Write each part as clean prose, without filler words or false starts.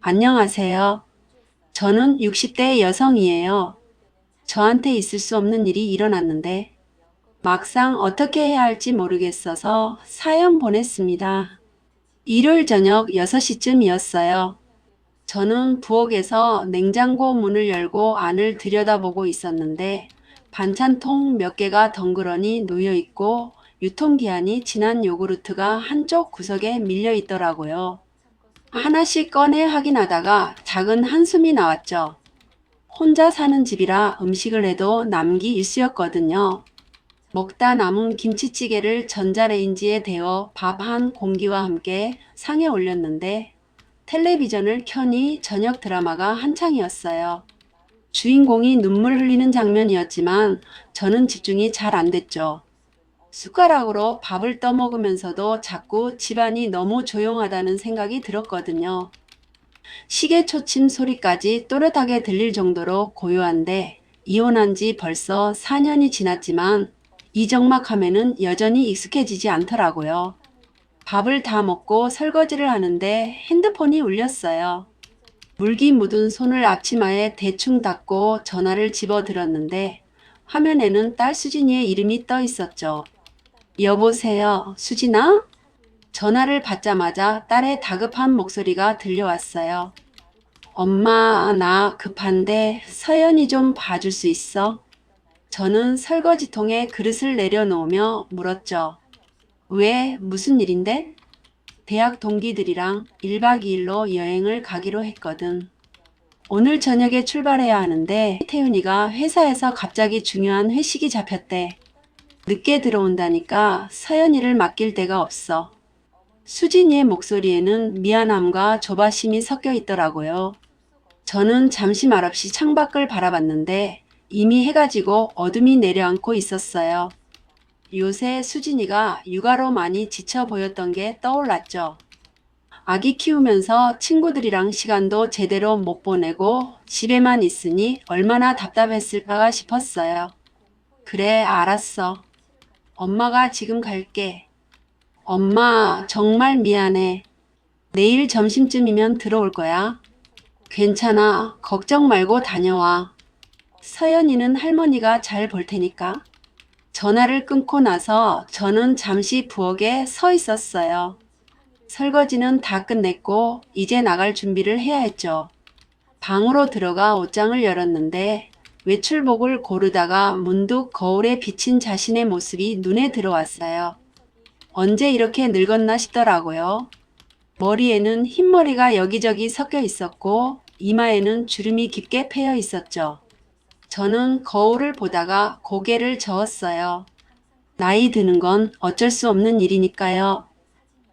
안녕하세요. 저는 60대 여성이에요. 저한테 있을 수 없는 일이 일어났는데 막상 어떻게 해야 할지 모르겠어서 사연 보냈습니다. 일요일 저녁 6시쯤이었어요. 저는 부엌에서 냉장고 문을 열고 안을 들여다보고 있었는데 반찬통 몇 개가 덩그러니 놓여 있고 유통기한이 지난 요구르트가 한쪽 구석에 밀려 있더라고요. 하나씩 꺼내 확인하다가 작은 한숨이 나왔죠. 혼자 사는 집이라 음식을 해도 남기 일쑤였거든요. 먹다 남은 김치찌개를 전자레인지에 데워 밥 한 공기와 함께 상에 올렸는데 텔레비전을 켜니 저녁 드라마가 한창이었어요. 주인공이 눈물 흘리는 장면이었지만 저는 집중이 잘 안 됐죠. 숟가락으로 밥을 떠먹으면서도 자꾸 집안이 너무 조용하다는 생각이 들었거든요. 시계 초침 소리까지 또렷하게 들릴 정도로 고요한데 이혼한 지 벌써 4년이 지났지만 이정막함에는 여전히 익숙해지지 않더라고요. 밥을 다 먹고 설거지를 하는데 핸드폰이 울렸어요. 물기 묻은 손을 앞치마에 대충 닦고 전화를 집어들었는데 화면에는 딸 수진이의 이름이 떠 있었죠. 여보세요, 수진아? 전화를 받자마자 딸의 다급한 목소리가 들려왔어요. 엄마, 나 급한데 서연이 좀 봐줄 수 있어? 저는 설거지통에 그릇을 내려놓으며 물었죠. 왜? 무슨 일인데? 대학 동기들이랑 1박 2일로 여행을 가기로 했거든. 오늘 저녁에 출발해야 하는데 태윤이가 회사에서 갑자기 중요한 회식이 잡혔대. 늦게 들어온다니까 서연이를 맡길 데가 없어. 수진이의 목소리에는 미안함과 조바심이 섞여 있더라고요. 저는 잠시 말없이 창밖을 바라봤는데 이미 해가 지고 어둠이 내려앉고 있었어요. 요새 수진이가 육아로 많이 지쳐 보였던 게 떠올랐죠. 아기 키우면서 친구들이랑 시간도 제대로 못 보내고 집에만 있으니 얼마나 답답했을까 싶었어요. 그래, 알았어. 엄마가 지금 갈게. 엄마, 정말 미안해. 내일 점심쯤이면 들어올 거야. 괜찮아. 걱정 말고 다녀와. 서연이는 할머니가 잘 볼 테니까. 전화를 끊고 나서 저는 잠시 부엌에 서 있었어요. 설거지는 다 끝냈고 이제 나갈 준비를 해야 했죠. 방으로 들어가 옷장을 열었는데 외출복을 고르다가 문득 거울에 비친 자신의 모습이 눈에 들어왔어요. 언제 이렇게 늙었나 싶더라고요. 머리에는 흰머리가 여기저기 섞여 있었고 이마에는 주름이 깊게 패여 있었죠. 저는 거울을 보다가 고개를 저었어요. 나이 드는 건 어쩔 수 없는 일이니까요.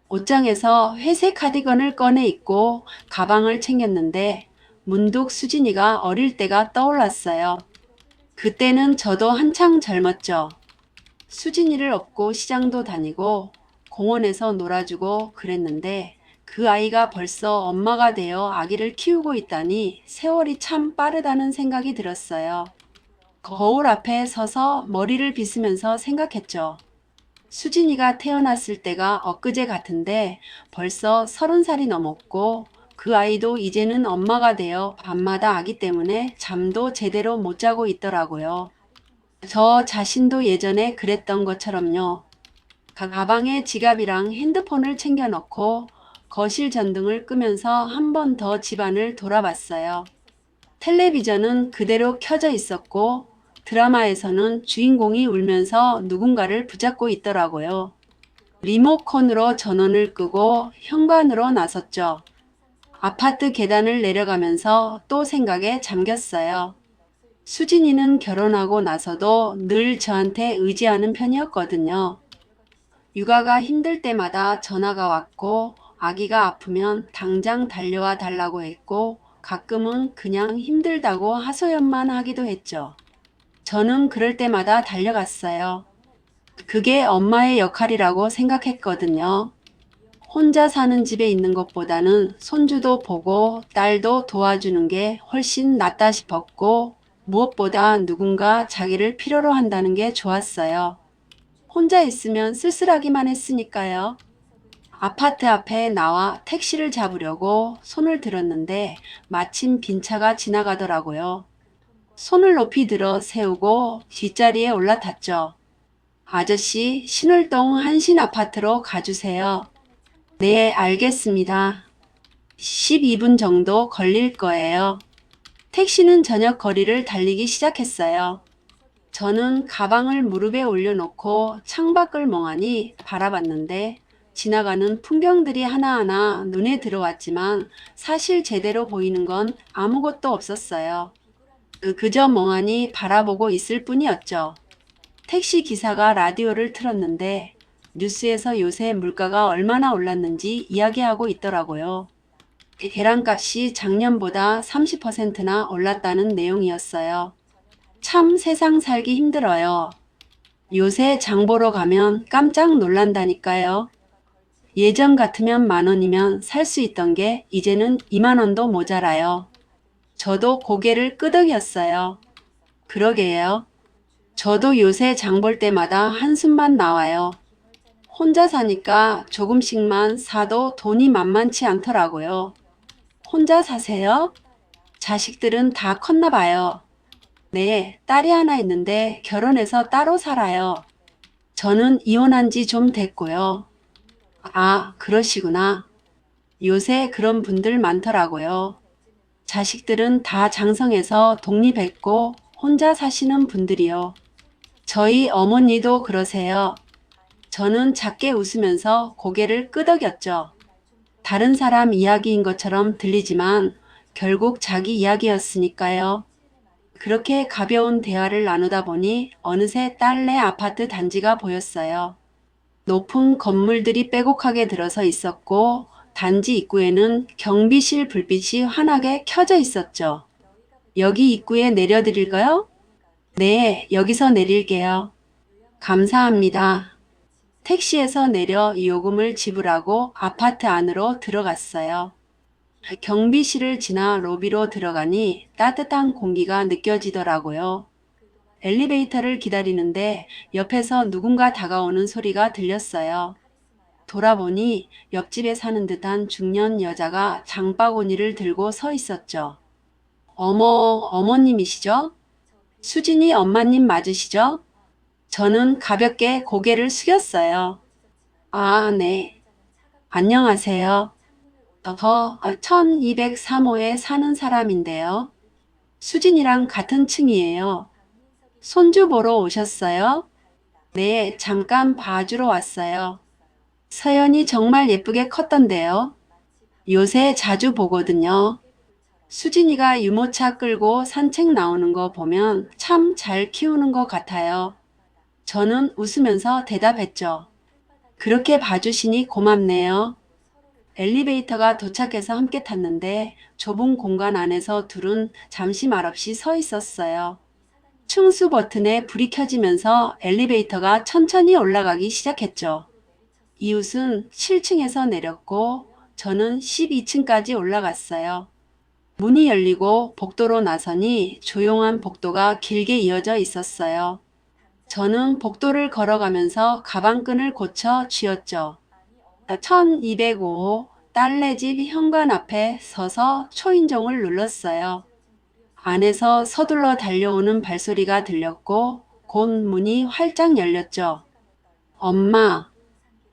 옷장에서 회색 카디건을 꺼내 입고 가방을 챙겼는데 문득 수진이가 어릴 때가 떠올랐어요. 그때는 저도 한창 젊었죠. 수진이를 업고 시장도 다니고 공원에서 놀아주고 그랬는데 그 아이가 벌써 엄마가 되어 아기를 키우고 있다니 세월이 참 빠르다는 생각이 들었어요. 거울 앞에 서서 머리를 빗으면서 생각했죠. 수진이가 태어났을 때가 엊그제 같은데 벌써 30살이 넘었고 그 아이도 이제는 엄마가 되어 밤마다 아기 때문에 잠도 제대로 못 자고 있더라고요. 저 자신도 예전에 그랬던 것처럼요. 가방에 지갑이랑 핸드폰을 챙겨 넣고 거실 전등을 끄면서 한 번 더 집안을 돌아봤어요. 텔레비전은 그대로 켜져 있었고 드라마에서는 주인공이 울면서 누군가를 붙잡고 있더라고요. 리모컨으로 전원을 끄고 현관으로 나섰죠. 아파트 계단을 내려가면서 또 생각에 잠겼어요. 수진이는 결혼하고 나서도 늘 저한테 의지하는 편이었거든요. 육아가 힘들 때마다 전화가 왔고 아기가 아프면 당장 달려와 달라고 했고 가끔은 그냥 힘들다고 하소연만 하기도 했죠. 저는 그럴 때마다 달려갔어요. 그게 엄마의 역할이라고 생각했거든요. 혼자 사는 집에 있는 것보다는 손주도 보고 딸도 도와주는 게 훨씬 낫다 싶었고 무엇보다 누군가 자기를 필요로 한다는 게 좋았어요. 혼자 있으면 쓸쓸하기만 했으니까요. 아파트 앞에 나와 택시를 잡으려고 손을 들었는데 마침 빈 차가 지나가더라고요. 손을 높이 들어 세우고 뒷자리에 올라탔죠. 아저씨, 신월동 한신 아파트로 가주세요. 네, 알겠습니다. 12분 정도 걸릴 거예요. 택시는 저녁 거리를 달리기 시작했어요. 저는 가방을 무릎에 올려놓고 창밖을 멍하니 바라봤는데 지나가는 풍경들이 하나하나 눈에 들어왔지만 사실 제대로 보이는 건 아무것도 없었어요. 그저 멍하니 바라보고 있을 뿐이었죠. 택시 기사가 라디오를 틀었는데 뉴스에서 요새 물가가 얼마나 올랐는지 이야기하고 있더라고요. 계란값이 작년보다 30%나 올랐다는 내용이었어요. 참 세상 살기 힘들어요. 요새 장 보러 가면 깜짝 놀란다니까요. 예전 같으면 10,000원이면 살 수 있던 게 이제는 20,000원도 모자라요. 저도 고개를 끄덕였어요. 그러게요. 저도 요새 장 볼 때마다 한숨만 나와요. 혼자 사니까 조금씩만 사도 돈이 만만치 않더라고요. 혼자 사세요? 자식들은 다 컸나 봐요. 네, 딸이 하나 있는데 결혼해서 따로 살아요. 저는 이혼한 지 좀 됐고요. 아, 그러시구나. 요새 그런 분들 많더라고요. 자식들은 다 장성해서 독립했고 혼자 사시는 분들이요. 저희 어머니도 그러세요. 저는 작게 웃으면서 고개를 끄덕였죠. 다른 사람 이야기인 것처럼 들리지만 결국 자기 이야기였으니까요. 그렇게 가벼운 대화를 나누다 보니 어느새 딸네 아파트 단지가 보였어요. 높은 건물들이 빼곡하게 들어서 있었고 단지 입구에는 경비실 불빛이 환하게 켜져 있었죠. 여기 입구에 내려드릴까요? 네, 여기서 내릴게요. 감사합니다. 택시에서 내려 요금을 지불하고 아파트 안으로 들어갔어요. 경비실을 지나 로비로 들어가니 따뜻한 공기가 느껴지더라고요. 엘리베이터를 기다리는데 옆에서 누군가 다가오는 소리가 들렸어요. 돌아보니 옆집에 사는 듯한 중년 여자가 장바구니를 들고 서 있었죠. 어머, 어머님이시죠? 수진이 엄마님 맞으시죠? 저는 가볍게 고개를 숙였어요. 아, 네. 안녕하세요. 저 1203호에 사는 사람인데요. 수진이랑 같은 층이에요. 손주 보러 오셨어요? 네, 잠깐 봐주러 왔어요. 서연이 정말 예쁘게 컸던데요. 요새 자주 보거든요. 수진이가 유모차 끌고 산책 나오는 거 보면 참 잘 키우는 것 같아요. 저는 웃으면서 대답했죠. 그렇게 봐주시니 고맙네요. 엘리베이터가 도착해서 함께 탔는데 좁은 공간 안에서 둘은 잠시 말없이 서 있었어요. 충수 버튼에 불이 켜지면서 엘리베이터가 천천히 올라가기 시작했죠. 이웃은 7층에서 내렸고 저는 12층까지 올라갔어요. 문이 열리고 복도로 나서니 조용한 복도가 길게 이어져 있었어요. 저는 복도를 걸어가면서 가방끈을 고쳐 쥐었죠. 1205호 딸네 집 현관 앞에 서서 초인종을 눌렀어요. 안에서 서둘러 달려오는 발소리가 들렸고 곧 문이 활짝 열렸죠. 엄마,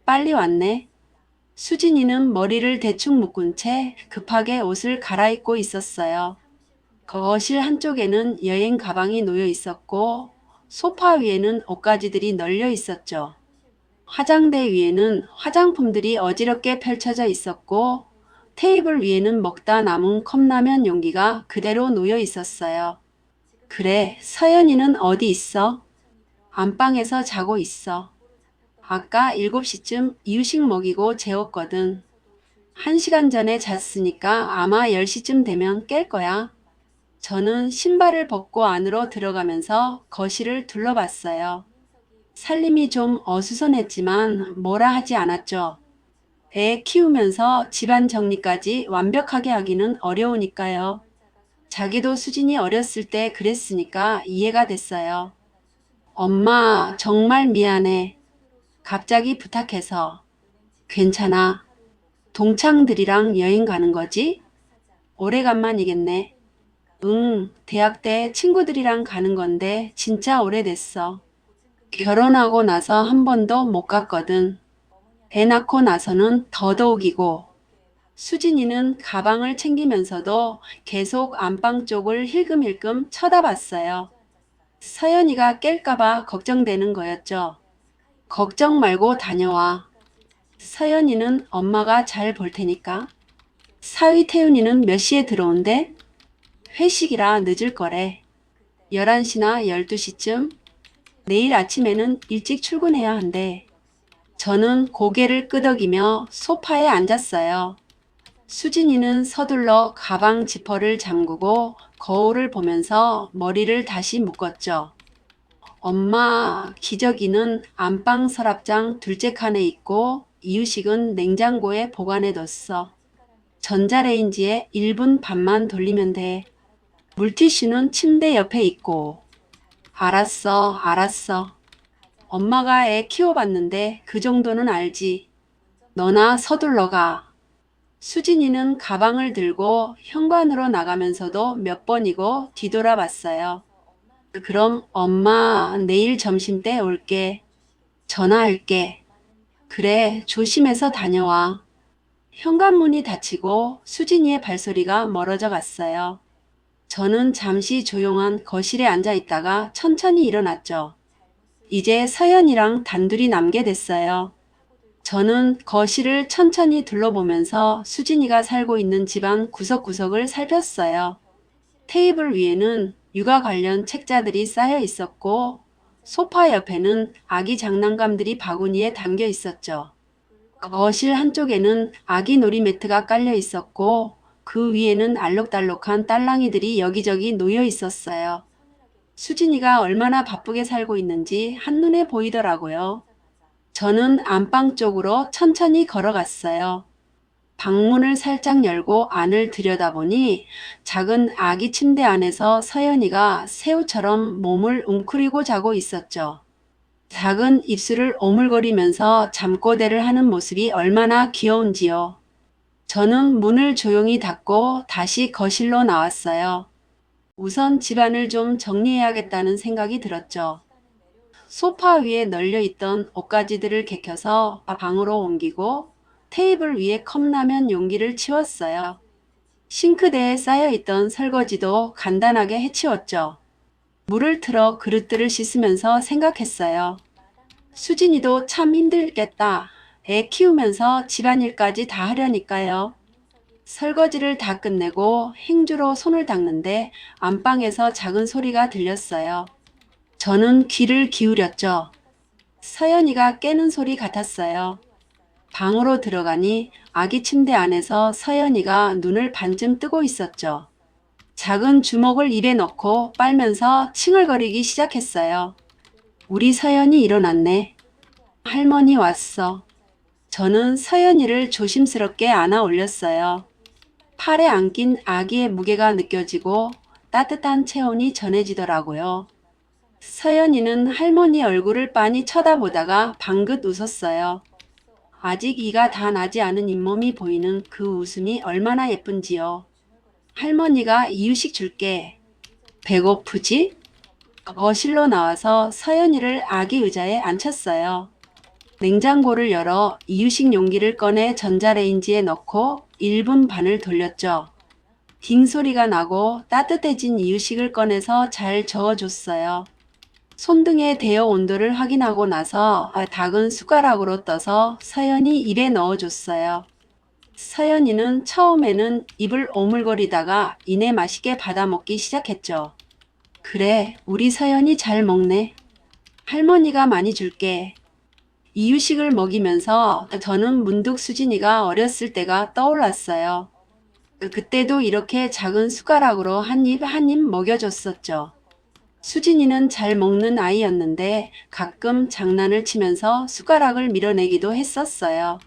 빨리 왔네. 수진이는 머리를 대충 묶은 채 급하게 옷을 갈아입고 있었어요. 거실 한쪽에는 여행 가방이 놓여 있었고 소파 위에는 옷가지들이 널려 있었죠. 화장대 위에는 화장품들이 어지럽게 펼쳐져 있었고 테이블 위에는 먹다 남은 컵라면 용기가 그대로 놓여 있었어요. 그래, 서연이는 어디 있어? 안방에서 자고 있어. 아까 7시쯤 이유식 먹이고 재웠거든. 1시간 전에 잤으니까 아마 10시쯤 되면 깰 거야. 저는 신발을 벗고 안으로 들어가면서 거실을 둘러봤어요. 살림이 좀 어수선했지만 뭐라 하지 않았죠. 애 키우면서 집안 정리까지 완벽하게 하기는 어려우니까요. 자기도 수진이 어렸을 때 그랬으니까 이해가 됐어요. 엄마, 정말 미안해. 갑자기 부탁해서. 괜찮아. 동창들이랑 여행 가는 거지? 오래간만이겠네. 응, 대학 때 친구들이랑 가는 건데 진짜 오래됐어. 결혼하고 나서 한 번도 못 갔거든. 애 낳고 나서는 더더욱이고, 수진이는 가방을 챙기면서도 계속 안방 쪽을 힐끔힐끔 쳐다봤어요. 서연이가 깰까봐 걱정되는 거였죠. 걱정 말고 다녀와. 서연이는 엄마가 잘 볼 테니까. 사위 태훈이는 몇 시에 들어온대? 회식이라 늦을 거래. 11시나 12시쯤? 내일 아침에는 일찍 출근해야 한대. 저는 고개를 끄덕이며 소파에 앉았어요. 수진이는 서둘러 가방 지퍼를 잠그고 거울을 보면서 머리를 다시 묶었죠. 엄마, 기저귀는 안방 서랍장 둘째 칸에 있고 이유식은 냉장고에 보관해뒀어. 전자레인지에 1분 반만 돌리면 돼. 물티슈는 침대 옆에 있고. 알았어, 알았어. 엄마가 애 키워봤는데 그 정도는 알지. 너나 서둘러 가. 수진이는 가방을 들고 현관으로 나가면서도 몇 번이고 뒤돌아봤어요. 그럼 엄마 내일 점심때 올게. 전화할게. 그래, 조심해서 다녀와. 현관문이 닫히고 수진이의 발소리가 멀어져 갔어요. 저는 잠시 조용한 거실에 앉아 있다가 천천히 일어났죠. 이제 서연이랑 단둘이 남게 됐어요. 저는 거실을 천천히 둘러보면서 수진이가 살고 있는 집안 구석구석을 살폈어요. 테이블 위에는 육아 관련 책자들이 쌓여 있었고, 소파 옆에는 아기 장난감들이 바구니에 담겨 있었죠. 거실 한쪽에는 아기 놀이 매트가 깔려 있었고, 그 위에는 알록달록한 딸랑이들이 여기저기 놓여 있었어요. 수진이가 얼마나 바쁘게 살고 있는지 한눈에 보이더라고요. 저는 안방 쪽으로 천천히 걸어갔어요. 방문을 살짝 열고 안을 들여다보니 작은 아기 침대 안에서 서연이가 새우처럼 몸을 웅크리고 자고 있었죠. 작은 입술을 오물거리면서 잠꼬대를 하는 모습이 얼마나 귀여운지요. 저는 문을 조용히 닫고 다시 거실로 나왔어요. 우선 집안을 좀 정리해야겠다는 생각이 들었죠. 소파 위에 널려있던 옷가지들을 개켜서 방으로 옮기고 테이블 위에 컵라면 용기를 치웠어요. 싱크대에 쌓여있던 설거지도 간단하게 해치웠죠. 물을 틀어 그릇들을 씻으면서 생각했어요. 수진이도 참 힘들겠다. 애 키우면서 집안일까지 다 하려니까요. 설거지를 다 끝내고 행주로 손을 닦는데 안방에서 작은 소리가 들렸어요. 저는 귀를 기울였죠. 서연이가 깨는 소리 같았어요. 방으로 들어가니 아기 침대 안에서 서연이가 눈을 반쯤 뜨고 있었죠. 작은 주먹을 입에 넣고 빨면서 칭얼거리기 시작했어요. 우리 서연이 일어났네. 할머니 왔어. 저는 서연이를 조심스럽게 안아 올렸어요. 팔에 안긴 아기의 무게가 느껴지고 따뜻한 체온이 전해지더라고요. 서연이는 할머니 얼굴을 빤히 쳐다보다가 방긋 웃었어요. 아직 이가 다 나지 않은 잇몸이 보이는 그 웃음이 얼마나 예쁜지요. 할머니가 이유식 줄게. 배고프지? 거실로 나와서 서연이를 아기 의자에 앉혔어요. 냉장고를 열어 이유식 용기를 꺼내 전자레인지에 넣고 1분 반을 돌렸죠. 딩 소리가 나고 따뜻해진 이유식을 꺼내서 잘 저어줬어요. 손등에 대어 온도를 확인하고 나서 닭은 숟가락으로 떠서 서연이 입에 넣어줬어요. 서연이는 처음에는 입을 오물거리다가 이내 맛있게 받아먹기 시작했죠. 그래, 우리 서연이 잘 먹네. 할머니가 많이 줄게. 이유식을 먹이면서 저는 문득 수진이가 어렸을 때가 떠올랐어요. 그때도 이렇게 작은 숟가락으로 한 입 한 입 먹여줬었죠. 수진이는 잘 먹는 아이였는데 가끔 장난을 치면서 숟가락을 밀어내기도 했었어요.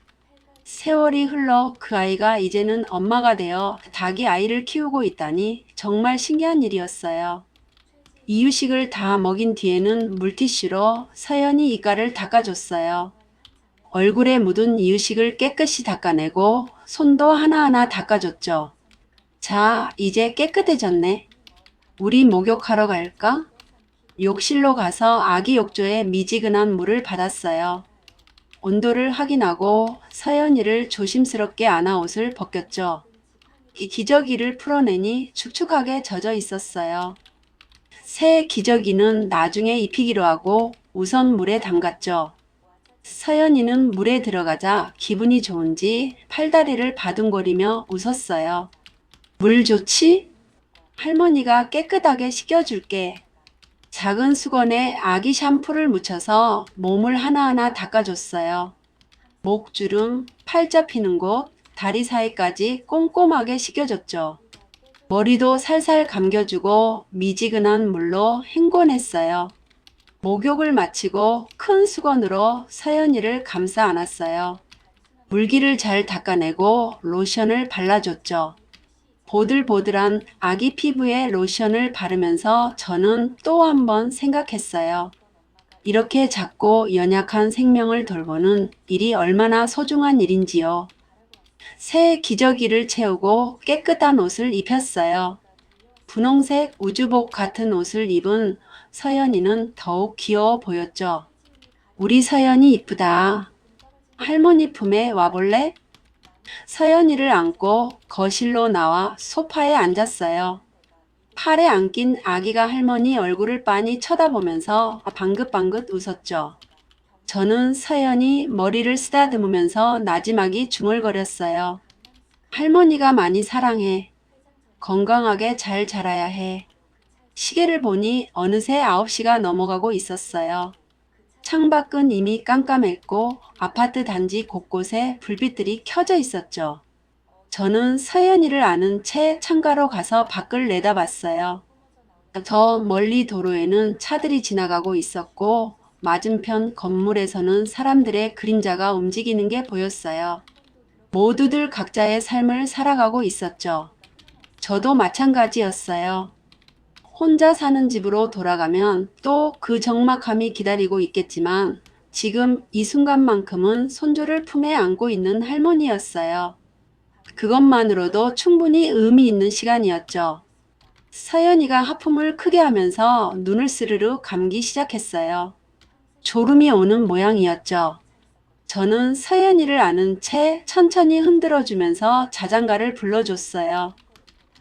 세월이 흘러 그 아이가 이제는 엄마가 되어 닭이 아이를 키우고 있다니 정말 신기한 일이었어요. 이유식을 다 먹인 뒤에는 물티슈로 서연이 이가를 닦아줬어요. 얼굴에 묻은 이유식을 깨끗이 닦아내고 손도 하나하나 닦아줬죠. 자, 이제 깨끗해졌네. 우리 목욕하러 갈까? 욕실로 가서 아기 욕조에 미지근한 물을 받았어요. 온도를 확인하고 서연이를 조심스럽게 안아 옷을 벗겼죠. 이 기저귀를 풀어내니 축축하게 젖어 있었어요. 새 기저귀는 나중에 입히기로 하고 우선 물에 담갔죠. 서연이는 물에 들어가자 기분이 좋은지 팔다리를 바둥거리며 웃었어요. 물 좋지? 할머니가 깨끗하게 씻겨줄게. 작은 수건에 아기 샴푸를 묻혀서 몸을 하나하나 닦아줬어요. 목주름, 팔 잡히는 곳, 다리 사이까지 꼼꼼하게 씻겨줬죠. 머리도 살살 감겨주고 미지근한 물로 헹궈냈어요. 목욕을 마치고 큰 수건으로 서연이를 감싸 안았어요. 물기를 잘 닦아내고 로션을 발라줬죠. 보들보들한 아기 피부에 로션을 바르면서 저는 또 한 번 생각했어요. 이렇게 작고 연약한 생명을 돌보는 일이 얼마나 소중한 일인지요. 새 기저귀를 채우고 깨끗한 옷을 입혔어요. 분홍색 우주복 같은 옷을 입은 서연이는 더욱 귀여워 보였죠. 우리 서연이 이쁘다. 할머니 품에 와볼래? 서연이를 안고 거실로 나와 소파에 앉았어요. 팔에 안긴 아기가 할머니 얼굴을 빤히 쳐다보면서 방긋방긋 웃었죠. 저는 서연이 머리를 쓰다듬으면서 나지막이 중얼거렸어요. 할머니가 많이 사랑해. 건강하게 잘 자라야 해. 시계를 보니 어느새 9시가 넘어가고 있었어요. 창밖은 이미 깜깜했고 아파트 단지 곳곳에 불빛들이 켜져 있었죠. 저는 서연이를 아는 채 창가로 가서 밖을 내다봤어요. 저 멀리 도로에는 차들이 지나가고 있었고 맞은편 건물에서는 사람들의 그림자가 움직이는 게 보였어요. 모두들 각자의 삶을 살아가고 있었죠. 저도 마찬가지였어요. 혼자 사는 집으로 돌아가면 또 그 적막함이 기다리고 있겠지만 지금 이 순간만큼은 손주를 품에 안고 있는 할머니였어요. 그것만으로도 충분히 의미 있는 시간이었죠. 서연이가 하품을 크게 하면서 눈을 스르르 감기 시작했어요. 졸음이 오는 모양이었죠. 저는 서연이를 아는 채 천천히 흔들어주면서 자장가를 불러줬어요.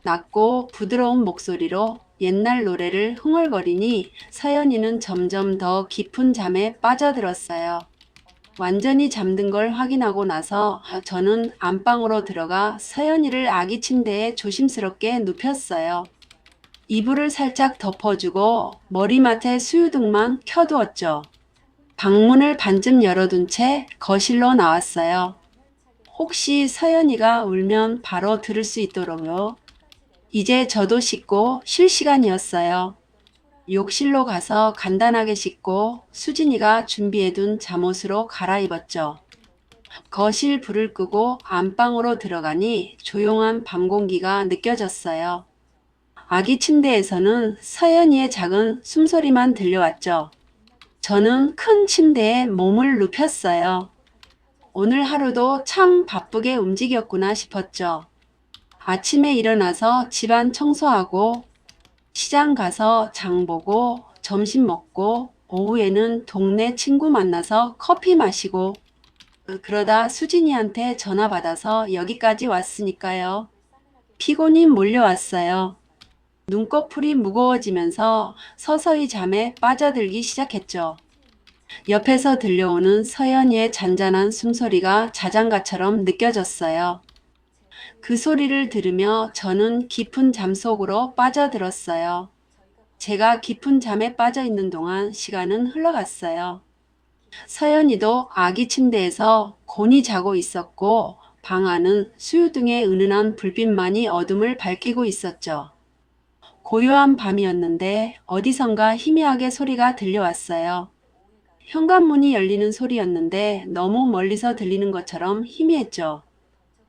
낮고 부드러운 목소리로 옛날 노래를 흥얼거리니 서연이는 점점 더 깊은 잠에 빠져들었어요. 완전히 잠든 걸 확인하고 나서 저는 안방으로 들어가 서연이를 아기 침대에 조심스럽게 눕혔어요. 이불을 살짝 덮어주고 머리맡에 수유등만 켜두었죠. 방문을 반쯤 열어둔 채 거실로 나왔어요. 혹시 서연이가 울면 바로 들을 수 있도록요. 이제 저도 씻고 쉴 시간이었어요. 욕실로 가서 간단하게 씻고 수진이가 준비해둔 잠옷으로 갈아입었죠. 거실 불을 끄고 안방으로 들어가니 조용한 밤 공기가 느껴졌어요. 아기 침대에서는 서연이의 작은 숨소리만 들려왔죠. 저는 큰 침대에 몸을 눕혔어요. 오늘 하루도 참 바쁘게 움직였구나 싶었죠. 아침에 일어나서 집안 청소하고 시장 가서 장 보고 점심 먹고 오후에는 동네 친구 만나서 커피 마시고 그러다 수진이한테 전화 받아서 여기까지 왔으니까요. 피곤이 몰려왔어요. 눈꺼풀이 무거워지면서 서서히 잠에 빠져들기 시작했죠. 옆에서 들려오는 서연이의 잔잔한 숨소리가 자장가처럼 느껴졌어요. 그 소리를 들으며 저는 깊은 잠 속으로 빠져들었어요. 제가 깊은 잠에 빠져 있는 동안 시간은 흘러갔어요. 서연이도 아기 침대에서 곤히 자고 있었고 방 안은 수유등의 은은한 불빛만이 어둠을 밝히고 있었죠. 고요한 밤이었는데 어디선가 희미하게 소리가 들려왔어요. 현관문이 열리는 소리였는데 너무 멀리서 들리는 것처럼 희미했죠.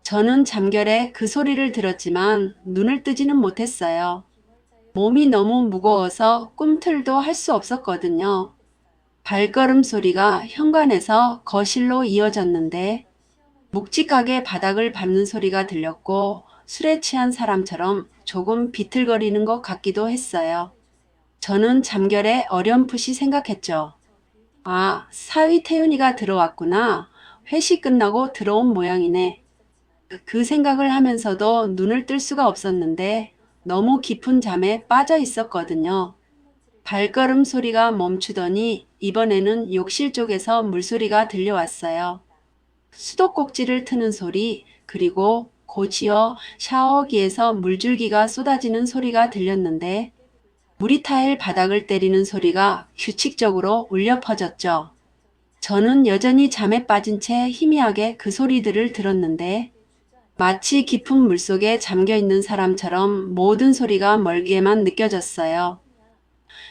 저는 잠결에 그 소리를 들었지만 눈을 뜨지는 못했어요. 몸이 너무 무거워서 꿈틀도 할 수 없었거든요. 발걸음 소리가 현관에서 거실로 이어졌는데 묵직하게 바닥을 밟는 소리가 들렸고 술에 취한 사람처럼 조금 비틀거리는 것 같기도 했어요. 저는 잠결에 어렴풋이 생각했죠. 아, 사위 태윤이가 들어왔구나. 회식 끝나고 들어온 모양이네. 그 생각을 하면서도 눈을 뜰 수가 없었는데 너무 깊은 잠에 빠져 있었거든요. 발걸음 소리가 멈추더니 이번에는 욕실 쪽에서 물소리가 들려왔어요. 수도꼭지를 트는 소리, 그리고 곧이어 샤워기에서 물줄기가 쏟아지는 소리가 들렸는데 물이 타일 바닥을 때리는 소리가 규칙적으로 울려 퍼졌죠. 저는 여전히 잠에 빠진 채 희미하게 그 소리들을 들었는데 마치 깊은 물속에 잠겨 있는 사람처럼 모든 소리가 멀게만 느껴졌어요.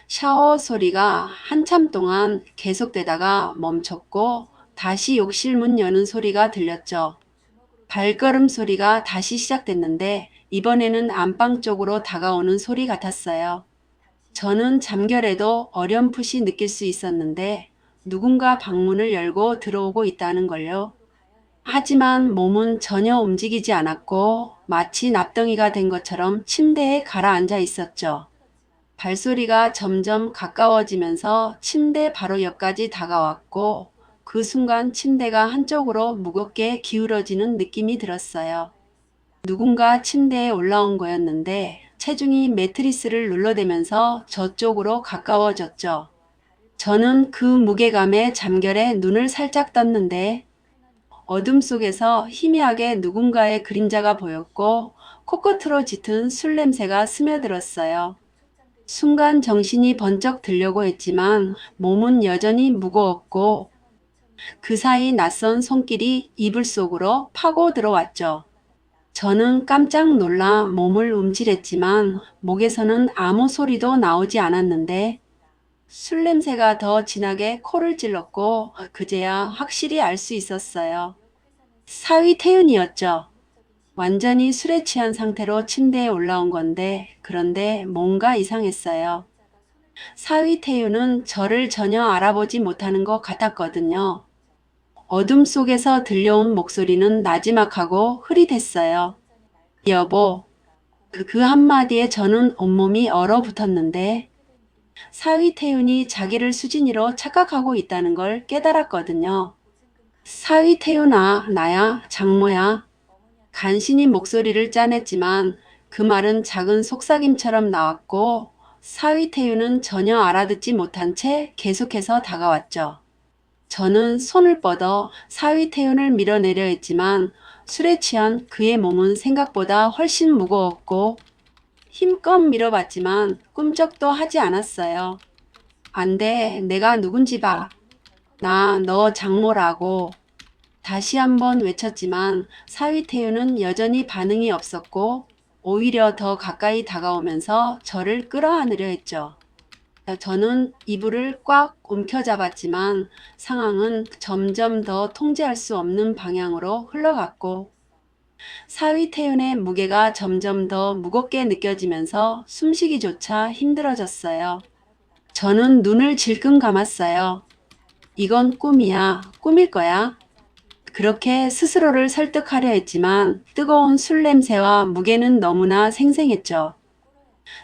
샤워 소리가 한참 동안 계속되다가 멈췄고 다시 욕실 문 여는 소리가 들렸죠. 발걸음 소리가 다시 시작됐는데 이번에는 안방 쪽으로 다가오는 소리 같았어요. 저는 잠결에도 어렴풋이 느낄 수 있었는데 누군가 방문을 열고 들어오고 있다는 걸요. 하지만 몸은 전혀 움직이지 않았고 마치 납덩이가 된 것처럼 침대에 가라앉아 있었죠. 발소리가 점점 가까워지면서 침대 바로 옆까지 다가왔고 그 순간 침대가 한쪽으로 무겁게 기울어지는 느낌이 들었어요. 누군가 침대에 올라온 거였는데 체중이 매트리스를 눌러대면서 저쪽으로 가까워졌죠. 저는 그 무게감에 잠결에 눈을 살짝 떴는데 어둠 속에서 희미하게 누군가의 그림자가 보였고 코끝으로 짙은 술 냄새가 스며들었어요. 순간 정신이 번쩍 들려고 했지만 몸은 여전히 무거웠고 그 사이 낯선 손길이 이불 속으로 파고 들어왔죠. 저는 깜짝 놀라 몸을 움찔했지만 목에서는 아무 소리도 나오지 않았는데 술 냄새가 더 진하게 코를 찔렀고 그제야 확실히 알 수 있었어요. 사위 태윤이었죠. 완전히 술에 취한 상태로 침대에 올라온 건데 그런데 뭔가 이상했어요. 사위 태윤은 저를 전혀 알아보지 못하는 것 같았거든요. 어둠 속에서 들려온 목소리는 나지막하고 흐릿했어요. 여보, 그 한마디에 저는 온몸이 얼어붙었는데 사위 태윤이 자기를 수진이로 착각하고 있다는 걸 깨달았거든요. 사위 태윤아, 나야, 장모야. 간신히 목소리를 짜냈지만 그 말은 작은 속삭임처럼 나왔고 사위 태윤은 전혀 알아듣지 못한 채 계속해서 다가왔죠. 저는 손을 뻗어 사위 태윤을 밀어내려 했지만 술에 취한 그의 몸은 생각보다 훨씬 무거웠고 힘껏 밀어봤지만 꿈쩍도 하지 않았어요. 안 돼, 내가 누군지 봐. 나 너 장모라고. 다시 한번 외쳤지만 사위 태윤은 여전히 반응이 없었고 오히려 더 가까이 다가오면서 저를 끌어안으려 했죠. 저는 이불을 꽉 움켜잡았지만 상황은 점점 더 통제할 수 없는 방향으로 흘러갔고 사위 태윤의 무게가 점점 더 무겁게 느껴지면서 숨쉬기조차 힘들어졌어요. 저는 눈을 질끈 감았어요. 이건 꿈이야. 꿈일 거야. 그렇게 스스로를 설득하려 했지만 뜨거운 술 냄새와 무게는 너무나 생생했죠.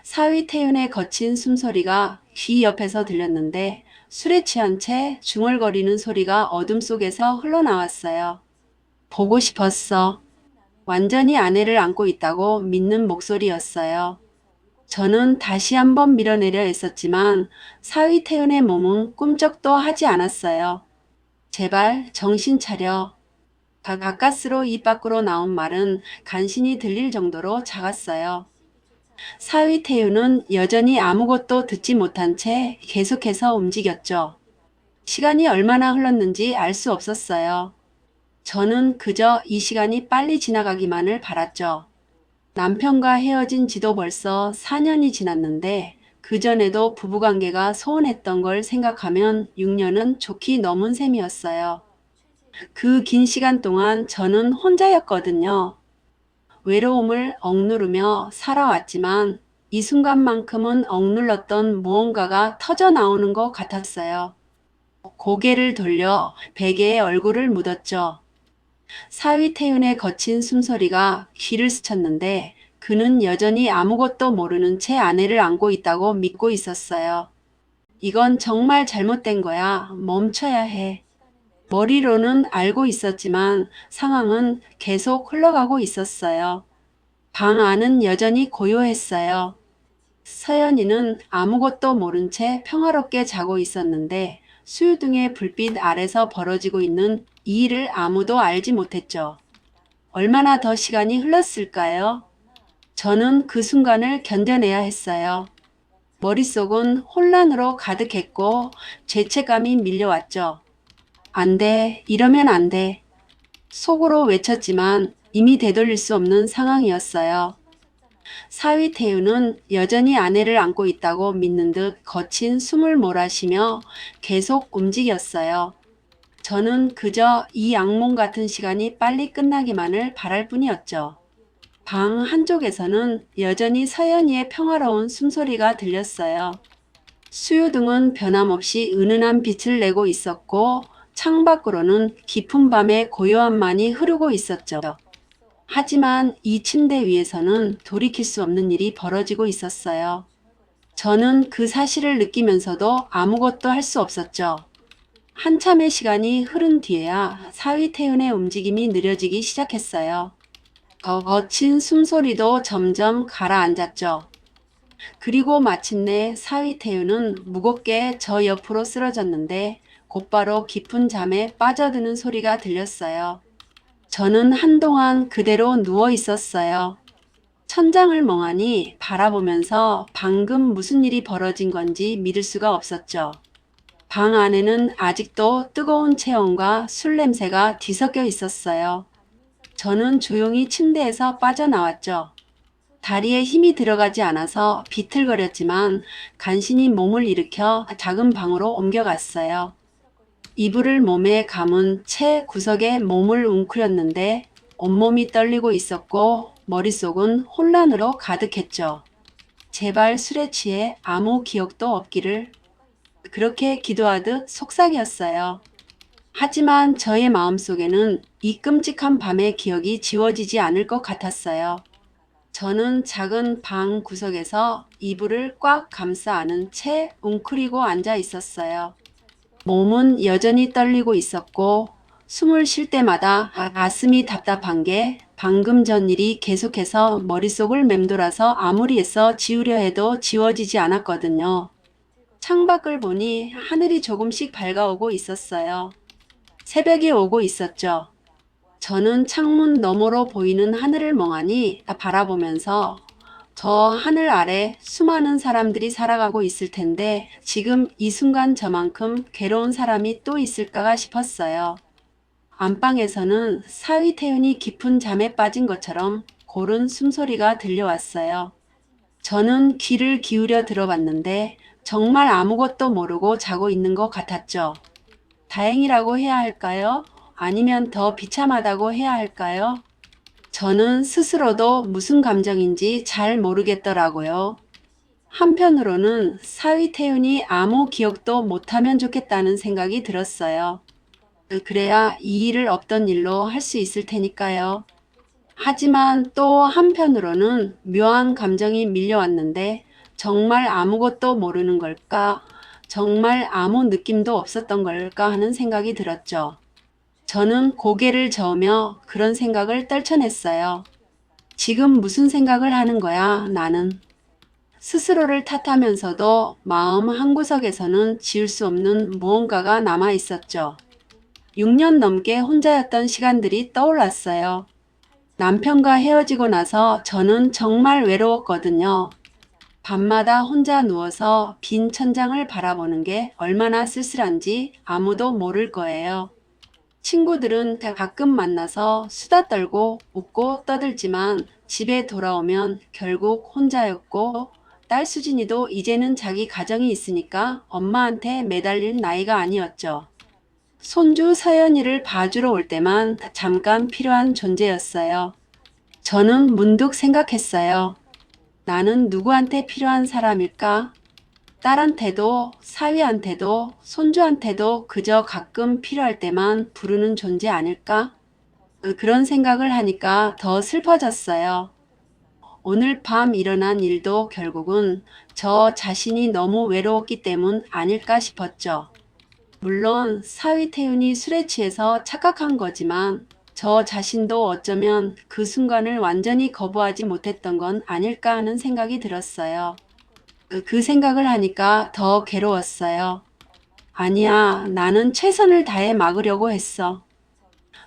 사위 태윤의 거친 숨소리가 귀 옆에서 들렸는데 술에 취한 채 중얼거리는 소리가 어둠 속에서 흘러나왔어요. 보고 싶었어. 완전히 아내를 안고 있다고 믿는 목소리였어요. 저는 다시 한번 밀어내려 했었지만 사위 태윤의 몸은 꿈쩍도 하지 않았어요. 제발 정신 차려. 가까스로 입 밖으로 나온 말은 간신히 들릴 정도로 작았어요. 사위 태윤은 여전히 아무것도 듣지 못한 채 계속해서 움직였죠. 시간이 얼마나 흘렀는지 알 수 없었어요. 저는 그저 이 시간이 빨리 지나가기만을 바랐죠. 남편과 헤어진 지도 벌써 4년이 지났는데 그전에도 부부관계가 소원했던 걸 생각하면 6년은 좋게 넘은 셈이었어요. 그 긴 시간 동안 저는 혼자였거든요. 외로움을 억누르며 살아왔지만 이 순간만큼은 억눌렀던 무언가가 터져 나오는 것 같았어요. 고개를 돌려 베개에 얼굴을 묻었죠. 사위태윤의 거친 숨소리가 귀를 스쳤는데 그는 여전히 아무것도 모르는 채 아내를 안고 있다고 믿고 있었어요. 이건 정말 잘못된 거야. 멈춰야 해. 머리로는 알고 있었지만 상황은 계속 흘러가고 있었어요. 방 안은 여전히 고요했어요. 서연이는 아무것도 모른 채 평화롭게 자고 있었는데 수유등의 불빛 아래서 벌어지고 있는 이 일을 아무도 알지 못했죠. 얼마나 더 시간이 흘렀을까요? 저는 그 순간을 견뎌내야 했어요. 머릿속은 혼란으로 가득했고 죄책감이 밀려왔죠. 안 돼, 이러면 안 돼. 속으로 외쳤지만 이미 되돌릴 수 없는 상황이었어요. 사위태우는 여전히 아내를 안고 있다고 믿는 듯 거친 숨을 몰아쉬며 계속 움직였어요. 저는 그저 이 악몽 같은 시간이 빨리 끝나기만을 바랄 뿐이었죠. 방 한쪽에서는 여전히 서연이의 평화로운 숨소리가 들렸어요. 수유등은 변함없이 은은한 빛을 내고 있었고 창밖으로는 깊은 밤의 고요함만이 흐르고 있었죠. 하지만 이 침대 위에서는 돌이킬 수 없는 일이 벌어지고 있었어요. 저는 그 사실을 느끼면서도 아무것도 할 수 없었죠. 한참의 시간이 흐른 뒤에야 사위태윤의 움직임이 느려지기 시작했어요. 거친 숨소리도 점점 가라앉았죠. 그리고 마침내 사위태윤은 무겁게 저 옆으로 쓰러졌는데 곧바로 깊은 잠에 빠져드는 소리가 들렸어요. 저는 한동안 그대로 누워 있었어요. 천장을 멍하니 바라보면서 방금 무슨 일이 벌어진 건지 믿을 수가 없었죠. 방 안에는 아직도 뜨거운 체온과 술 냄새가 뒤섞여 있었어요. 저는 조용히 침대에서 빠져나왔죠. 다리에 힘이 들어가지 않아서 비틀거렸지만 간신히 몸을 일으켜 작은 방으로 옮겨갔어요. 이불을 몸에 감은 채 구석에 몸을 웅크렸는데 온몸이 떨리고 있었고 머릿속은 혼란으로 가득했죠. 제발 술에 취해 아무 기억도 없기를 그렇게 기도하듯 속삭였어요. 하지만 저의 마음속에는 이 끔찍한 밤의 기억이 지워지지 않을 것 같았어요. 저는 작은 방 구석에서 이불을 꽉 감싸 안은 채 웅크리고 앉아 있었어요. 몸은 여전히 떨리고 있었고 숨을 쉴 때마다 가슴이 답답한 게 방금 전 일이 계속해서 머릿속을 맴돌아서 아무리 애써 지우려 해도 지워지지 않았거든요. 창밖을 보니 하늘이 조금씩 밝아오고 있었어요. 새벽이 오고 있었죠. 저는 창문 너머로 보이는 하늘을 멍하니 바라보면서 저 하늘 아래 수많은 사람들이 살아가고 있을 텐데 지금 이 순간 저만큼 괴로운 사람이 또 있을까가 싶었어요. 안방에서는 사위태윤이 깊은 잠에 빠진 것처럼 고른 숨소리가 들려왔어요. 저는 귀를 기울여 들어봤는데 정말 아무것도 모르고 자고 있는 것 같았죠. 다행이라고 해야 할까요? 아니면 더 비참하다고 해야 할까요? 저는 스스로도 무슨 감정인지 잘 모르겠더라고요. 한편으로는 사위태윤이 아무 기억도 못하면 좋겠다는 생각이 들었어요. 그래야 이 일을 없던 일로 할 수 있을 테니까요. 하지만 또 한편으로는 묘한 감정이 밀려왔는데 정말 아무것도 모르는 걸까? 정말 아무 느낌도 없었던 걸까 하는 생각이 들었죠. 저는 고개를 저으며 그런 생각을 떨쳐냈어요. 지금 무슨 생각을 하는 거야, 나는. 스스로를 탓하면서도 마음 한구석에서는 지울 수 없는 무언가가 남아 있었죠. 6년 넘게 혼자였던 시간들이 떠올랐어요. 남편과 헤어지고 나서 저는 정말 외로웠거든요. 밤마다 혼자 누워서 빈 천장을 바라보는 게 얼마나 쓸쓸한지 아무도 모를 거예요. 친구들은 가끔 만나서 수다 떨고 웃고 떠들지만 집에 돌아오면 결국 혼자였고 딸 수진이도 이제는 자기 가정이 있으니까 엄마한테 매달릴 나이가 아니었죠. 손주 서연이를 봐주러 올 때만 잠깐 필요한 존재였어요. 저는 문득 생각했어요. 나는 누구한테 필요한 사람일까? 딸한테도, 사위한테도, 손주한테도 그저 가끔 필요할 때만 부르는 존재 아닐까? 그런 생각을 하니까 더 슬퍼졌어요. 오늘 밤 일어난 일도 결국은 저 자신이 너무 외로웠기 때문 아닐까 싶었죠. 물론 사위 태윤이 술에 취해서 착각한 거지만 저 자신도 어쩌면 그 순간을 완전히 거부하지 못했던 건 아닐까 하는 생각이 들었어요. 그 생각을 하니까 더 괴로웠어요. 아니야, 나는 최선을 다해 막으려고 했어.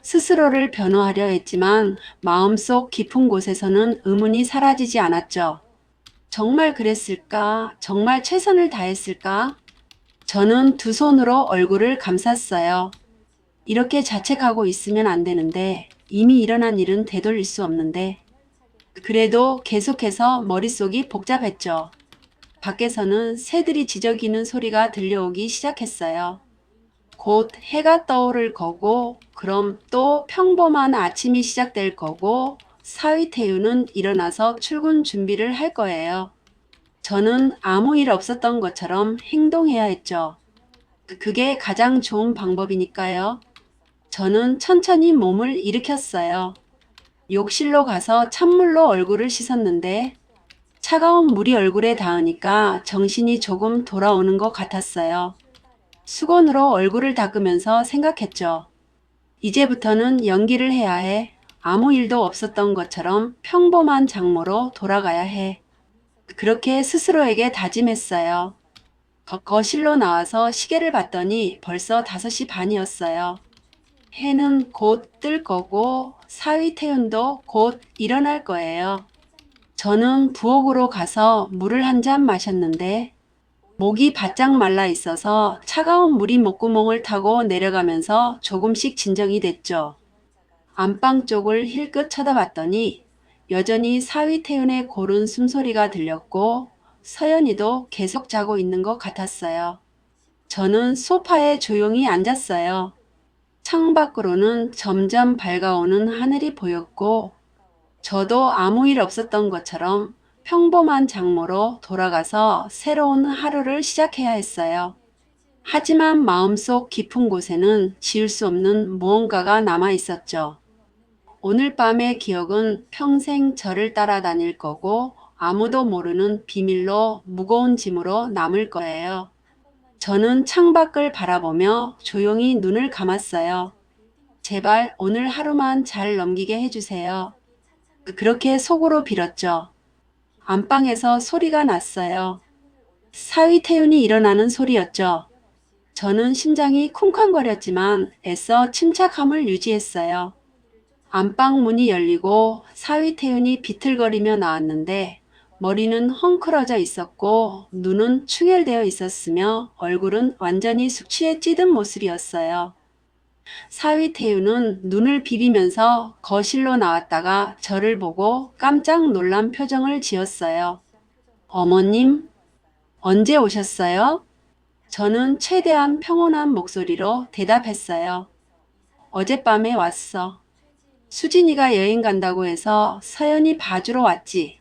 스스로를 변호하려 했지만 마음속 깊은 곳에서는 의문이 사라지지 않았죠. 정말 그랬을까? 정말 최선을 다했을까? 저는 두 손으로 얼굴을 감쌌어요. 이렇게 자책하고 있으면 안 되는데, 이미 일어난 일은 되돌릴 수 없는데. 그래도 계속해서 머릿속이 복잡했죠. 밖에서는 새들이 지저귀는 소리가 들려오기 시작했어요. 곧 해가 떠오를 거고, 그럼 또 평범한 아침이 시작될 거고, 사위 태유는 일어나서 출근 준비를 할 거예요. 저는 아무 일 없었던 것처럼 행동해야 했죠. 그게 가장 좋은 방법이니까요. 저는 천천히 몸을 일으켰어요. 욕실로 가서 찬물로 얼굴을 씻었는데 차가운 물이 얼굴에 닿으니까 정신이 조금 돌아오는 것 같았어요. 수건으로 얼굴을 닦으면서 생각했죠. 이제부터는 연기를 해야 해. 아무 일도 없었던 것처럼 평범한 장모로 돌아가야 해. 그렇게 스스로에게 다짐했어요. 거실로 나와서 시계를 봤더니 벌써 5시 반이었어요. 해는 곧 뜰 거고 사위 태윤도 곧 일어날 거예요. 저는 부엌으로 가서 물을 한 잔 마셨는데 목이 바짝 말라 있어서 차가운 물이 목구멍을 타고 내려가면서 조금씩 진정이 됐죠. 안방 쪽을 힐끗 쳐다봤더니 여전히 사위 태윤의 고른 숨소리가 들렸고 서연이도 계속 자고 있는 것 같았어요. 저는 소파에 조용히 앉았어요. 창밖으로는 점점 밝아오는 하늘이 보였고 저도 아무 일 없었던 것처럼 평범한 장모로 돌아가서 새로운 하루를 시작해야 했어요. 하지만 마음속 깊은 곳에는 지울 수 없는 무언가가 남아 있었죠. 오늘 밤의 기억은 평생 저를 따라다닐 거고 아무도 모르는 비밀로 무거운 짐으로 남을 거예요. 저는 창밖을 바라보며 조용히 눈을 감았어요. 제발 오늘 하루만 잘 넘기게 해주세요. 그렇게 속으로 빌었죠. 안방에서 소리가 났어요. 사위 태윤이 일어나는 소리였죠. 저는 심장이 쿵쾅거렸지만 애써 침착함을 유지했어요. 안방 문이 열리고 사위 태윤이 비틀거리며 나왔는데 머리는 헝클어져 있었고 눈은 충혈되어 있었으며 얼굴은 완전히 숙취에 찌든 모습이었어요. 사위 태윤은 눈을 비비면서 거실로 나왔다가 저를 보고 깜짝 놀란 표정을 지었어요. 어머님, 언제 오셨어요? 저는 최대한 평온한 목소리로 대답했어요. 어젯밤에 왔어. 수진이가 여행 간다고 해서 서연이 봐주러 왔지.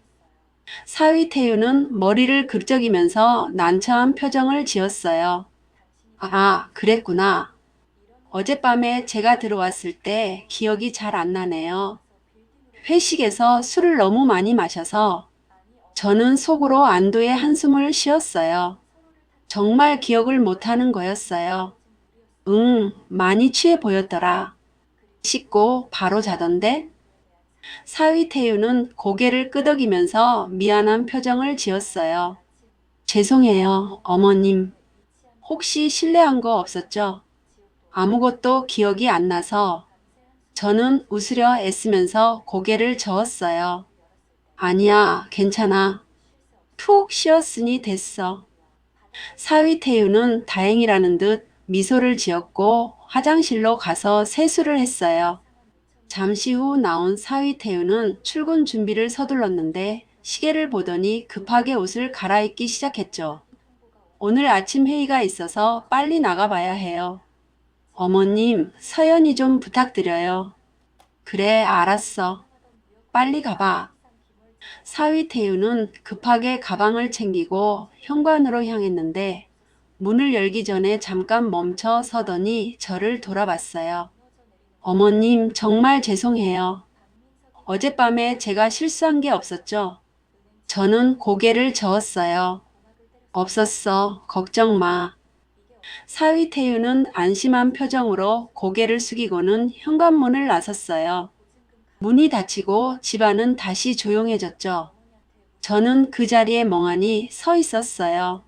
사위 태윤은 머리를 긁적이면서 난처한 표정을 지었어요. 아, 그랬구나. 어젯밤에 제가 들어왔을 때 기억이 잘 안 나네요. 회식에서 술을 너무 많이 마셔서 저는 속으로 안도의 한숨을 쉬었어요. 정말 기억을 못하는 거였어요. 많이 취해 보였더라. 씻고 바로 자던데? 사위 태윤은 고개를 끄덕이면서 미안한 표정을 지었어요. 죄송해요, 어머님. 혹시 실례한 거 없었죠? 아무것도 기억이 안 나서 저는 웃으려 애쓰면서 고개를 저었어요. 아니야, 괜찮아. 푹 쉬었으니 됐어. 사위 태윤은 다행이라는 듯 미소를 지었고 화장실로 가서 세수를 했어요. 잠시 후 나온 사위 태윤은 출근 준비를 서둘렀는데 시계를 보더니 급하게 옷을 갈아입기 시작했죠. 오늘 아침 회의가 있어서 빨리 나가봐야 해요. 어머님, 서연이 좀 부탁드려요. 그래, 알았어. 빨리 가봐. 사위태우는 급하게 가방을 챙기고 현관으로 향했는데 문을 열기 전에 잠깐 멈춰 서더니 저를 돌아봤어요. 어머님, 정말 죄송해요. 어젯밤에 제가 실수한 게 없었죠? 저는 고개를 저었어요. 없었어. 걱정 마. 사위태우는 안심한 표정으로 고개를 숙이고는 현관문을 나섰어요. 문이 닫히고 집안은 다시 조용해졌죠. 저는 그 자리에 멍하니 서 있었어요.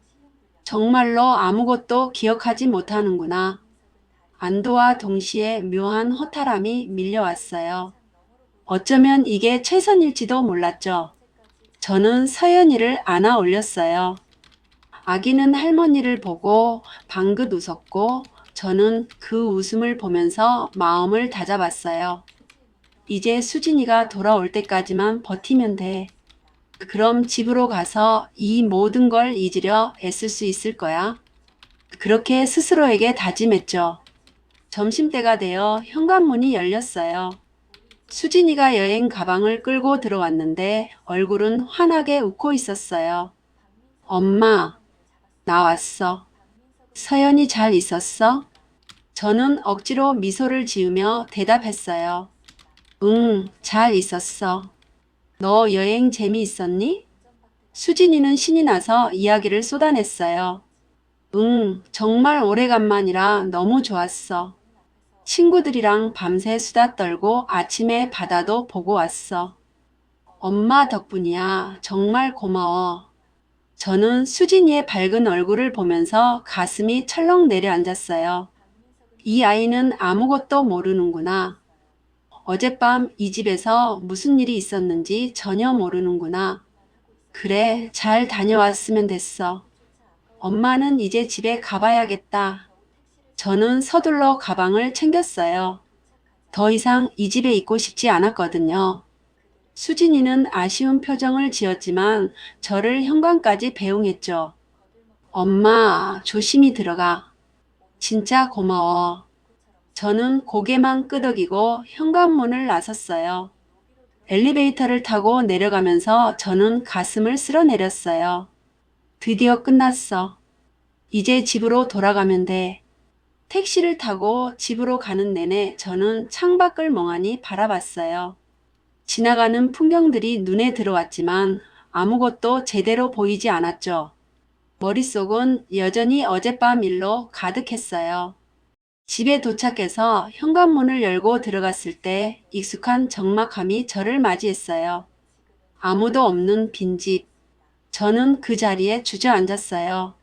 정말로 아무것도 기억하지 못하는구나. 안도와 동시에 묘한 허탈함이 밀려왔어요. 어쩌면 이게 최선일지도 몰랐죠. 저는 서연이를 안아 올렸어요. 아기는 할머니를 보고 방긋 웃었고 저는 그 웃음을 보면서 마음을 다잡았어요. 이제 수진이가 돌아올 때까지만 버티면 돼. 그럼 집으로 가서 이 모든 걸 잊으려 애쓸 수 있을 거야. 그렇게 스스로에게 다짐했죠. 점심때가 되어 현관문이 열렸어요. 수진이가 여행 가방을 끌고 들어왔는데 얼굴은 환하게 웃고 있었어요. 엄마, 나 왔어. 서연이 잘 있었어? 저는 억지로 미소를 지으며 대답했어요. 응, 잘 있었어. 너 여행 재미있었니? 수진이는 신이 나서 이야기를 쏟아냈어요. 응, 정말 오래간만이라 너무 좋았어. 친구들이랑 밤새 수다 떨고 아침에 바다도 보고 왔어. 엄마 덕분이야. 정말 고마워. 저는 수진이의 밝은 얼굴을 보면서 가슴이 철렁 내려앉았어요. 이 아이는 아무것도 모르는구나. 어젯밤 이 집에서 무슨 일이 있었는지 전혀 모르는구나. 그래, 잘 다녀왔으면 됐어. 엄마는 이제 집에 가봐야겠다. 저는 서둘러 가방을 챙겼어요. 더 이상 이 집에 있고 싶지 않았거든요. 수진이는 아쉬운 표정을 지었지만 저를 현관까지 배웅했죠. 엄마, 조심히 들어가. 진짜 고마워. 저는 고개만 끄덕이고 현관문을 나섰어요. 엘리베이터를 타고 내려가면서 저는 가슴을 쓸어내렸어요. 드디어 끝났어. 이제 집으로 돌아가면 돼. 택시를 타고 집으로 가는 내내 저는 창밖을 멍하니 바라봤어요. 지나가는 풍경들이 눈에 들어왔지만 아무것도 제대로 보이지 않았죠. 머릿속은 여전히 어젯밤 일로 가득했어요. 집에 도착해서 현관문을 열고 들어갔을 때 익숙한 적막함이 저를 맞이했어요. 아무도 없는 빈집. 저는 그 자리에 주저앉았어요.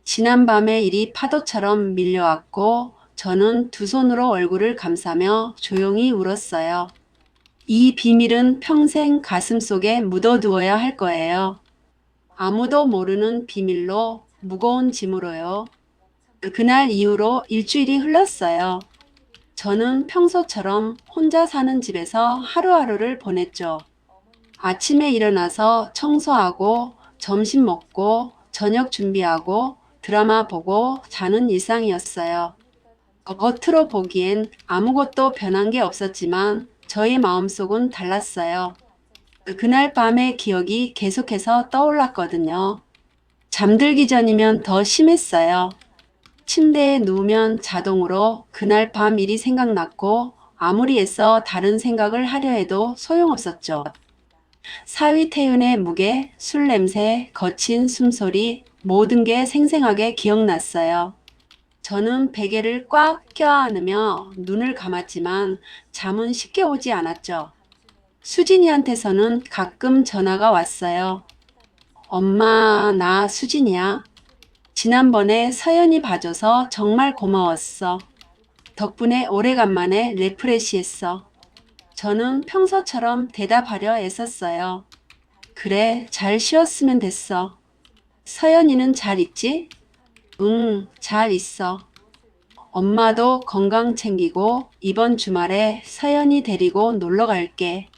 지난밤의 일이 파도처럼 밀려왔고 저는 두 손으로 얼굴을 감싸며 조용히 울었어요. 이 비밀은 평생 가슴속에 묻어두어야 할 거예요. 아무도 모르는 비밀로 무거운 짐으로요. 그날 이후로 일주일이 흘렀어요. 저는 평소처럼 혼자 사는 집에서 하루하루를 보냈죠. 아침에 일어나서 청소하고 점심 먹고 저녁 준비하고 드라마 보고 자는 일상이었어요. 겉으로 보기엔 아무것도 변한 게 없었지만 저의 마음속은 달랐어요. 그날 밤의 기억이 계속해서 떠올랐거든요. 잠들기 전이면 더 심했어요. 침대에 누우면 자동으로 그날 밤 일이 생각났고 아무리 애써 다른 생각을 하려 해도 소용없었죠. 사위태윤의 무게, 술 냄새, 거친 숨소리 모든 게 생생하게 기억났어요. 저는 베개를 꽉 껴안으며 눈을 감았지만 잠은 쉽게 오지 않았죠. 수진이한테서는 가끔 전화가 왔어요. 엄마, 나 수진이야. 지난번에 서연이 봐줘서 정말 고마웠어. 덕분에 오래간만에 레프레시했어. 저는 평소처럼 대답하려 애썼어요. 그래, 잘 쉬었으면 됐어. 서연이는 잘 있지? 응, 잘 있어. 엄마도 건강 챙기고 이번 주말에 서연이 데리고 놀러 갈게.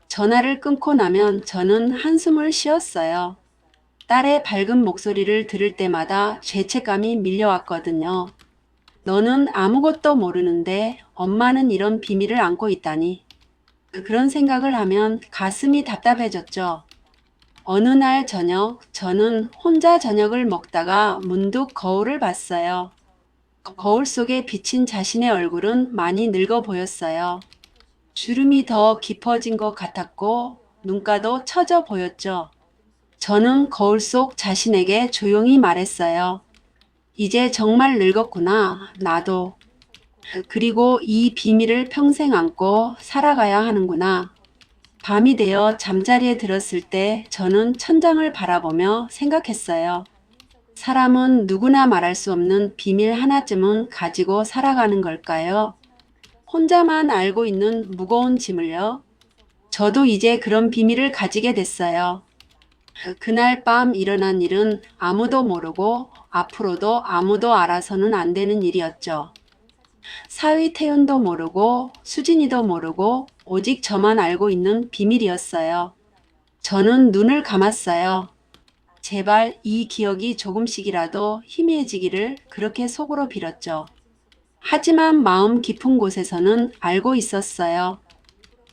전화를 끊고 나면 저는 한숨을 쉬었어요. 딸의 밝은 목소리를 들을 때마다 죄책감이 밀려왔거든요. 너는 아무것도 모르는데 엄마는 이런 비밀을 안고 있다니. 그런 생각을 하면 가슴이 답답해졌죠. 어느 날 저녁, 저는 혼자 저녁을 먹다가 문득 거울을 봤어요. 거울 속에 비친 자신의 얼굴은 많이 늙어 보였어요. 주름이 더 깊어진 것 같았고 눈가도 처져 보였죠. 저는 거울 속 자신에게 조용히 말했어요. 이제 정말 늙었구나, 나도. 그리고 이 비밀을 평생 안고 살아가야 하는구나. 밤이 되어 잠자리에 들었을 때 저는 천장을 바라보며 생각했어요. 사람은 누구나 말할 수 없는 비밀 하나쯤은 가지고 살아가는 걸까요? 혼자만 알고 있는 무거운 짐을요. 저도 이제 그런 비밀을 가지게 됐어요. 그날 밤 일어난 일은 아무도 모르고 앞으로도 아무도 알아서는 안 되는 일이었죠. 사위 태연도 모르고 수진이도 모르고 오직 저만 알고 있는 비밀이었어요. 저는 눈을 감았어요. 제발 이 기억이 조금씩이라도 희미해지기를 그렇게 속으로 빌었죠. 하지만 마음 깊은 곳에서는 알고 있었어요.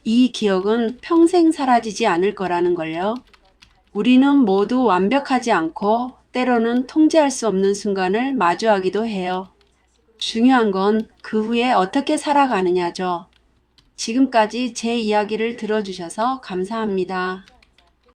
이 기억은 평생 사라지지 않을 거라는 걸요. 우리는 모두 완벽하지 않고 때로는 통제할 수 없는 순간을 마주하기도 해요. 중요한 건 그 후에 어떻게 살아가느냐죠. 지금까지 제 이야기를 들어주셔서 감사합니다.